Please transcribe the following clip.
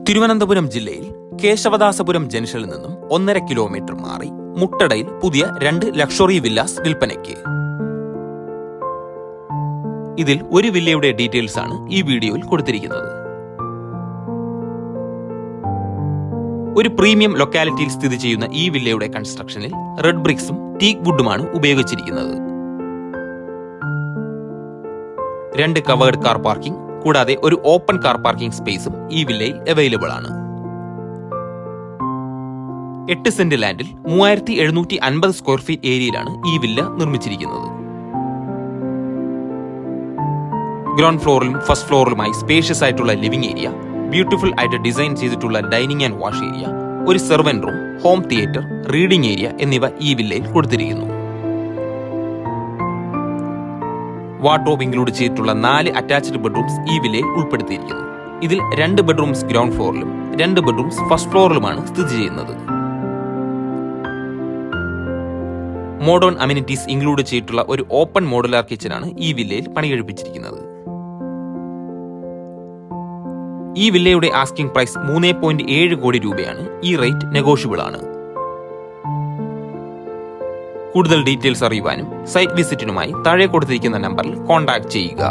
തിരുവനന്തപുരം ജില്ലയിൽ കേശവദാസപുരം ജംഗ്ഷനിൽ നിന്നും 1.5 കിലോമീറ്റർ മാറി മുട്ടടയിൽ പുതിയ 2 ലക്ഷറി വില്ലാസ് വിൽപ്പനയ്ക്ക്. ഇതിൽ ഒരു വില്ലയുടെ ഡീറ്റെയിൽസ് ആണ് ഈ വീഡിയോയിൽ കൊടുത്തിരിക്കുന്നത്. ഒരു പ്രീമിയം ലൊക്കാലിറ്റിയിൽ സ്ഥിതി ചെയ്യുന്ന ഈ വില്ലയുടെ കൺസ്ട്രക്ഷനിൽ റെഡ് ബ്രിക്സും ടീക്ക് വുഡുമാണ് ഉപയോഗിച്ചിരിക്കുന്നത്. 2 കവേർഡ് കാർ പാർക്കിംഗ് കൂടാതെ ഒരു ഓപ്പൺ കാർ പാർക്കിംഗ് സ്പേസും ഈ വില്ലയിൽ അവൈലബിൾ ആണ്. 8 സെന്റ് ലാൻഡിൽ 3750 സ്ക്വയർ ഫീറ്റ് ഏരിയയിലാണ് ഈ വില്ല നിർമ്മിച്ചിരിക്കുന്നത്. ഗ്രൗണ്ട് ഫ്ലോറിലും ഫസ്റ്റ് ഫ്ലോറിലുമായി സ്പേഷ്യസ് ആയിട്ടുള്ള ലിവിംഗ് ഏരിയ, ബ്യൂട്ടിഫുൾ ആയിട്ട് ഡിസൈൻ ചെയ്തിട്ടുള്ള ഡൈനിങ് ആൻഡ് വാഷ് ഏരിയ, ഒരു servant room, home theatre, reading area എന്നിവ ഈ വില്ലയിൽ കൊടുത്തിരിക്കുന്നു. വാർഡ്രോബ് ഇൻക്ലൂഡ് ചെയ്തിട്ടുള്ള 4 അറ്റാച്ച്ഡ് ബെഡ്റൂംസ് ഈ വില്ലയിൽ ഉൾപ്പെടുത്തിയിരിക്കുന്നു. ഇതിൽ 2 ബെഡ്റൂംസ് ഗ്രൗണ്ട് ഫ്ലോറിലും 2 ബെഡ്റൂംസ് ഫസ്റ്റ് ഫ്ലോറിലുമാണ് സ്ഥിതി ചെയ്യുന്നത്. മോഡേൺ അമ്യൂണിറ്റീസ് ഇൻക്ലൂഡ് ചെയ്തിട്ടുള്ള ഒരു ഓപ്പൺ മോഡുലാർ കിച്ചനാണ് ഈ വില്ലയിൽ പണികഴിപ്പിച്ചിരിക്കുന്നത്. ഈ വില്ലയുടെ ആസ്കിംഗ് പ്രൈസ് 3.7 കോടി രൂപയാണ്. ഈ റേറ്റ് നെഗോഷ്യബിൾ ആണ്. കൂടുതൽ ഡീറ്റെയിൽസ് അറിയുവാനും സൈറ്റ് വിസിറ്റിനുമായി താഴെ കൊടുത്തിരിക്കുന്ന നമ്പറിൽ കോൺടാക്ട് ചെയ്യുക.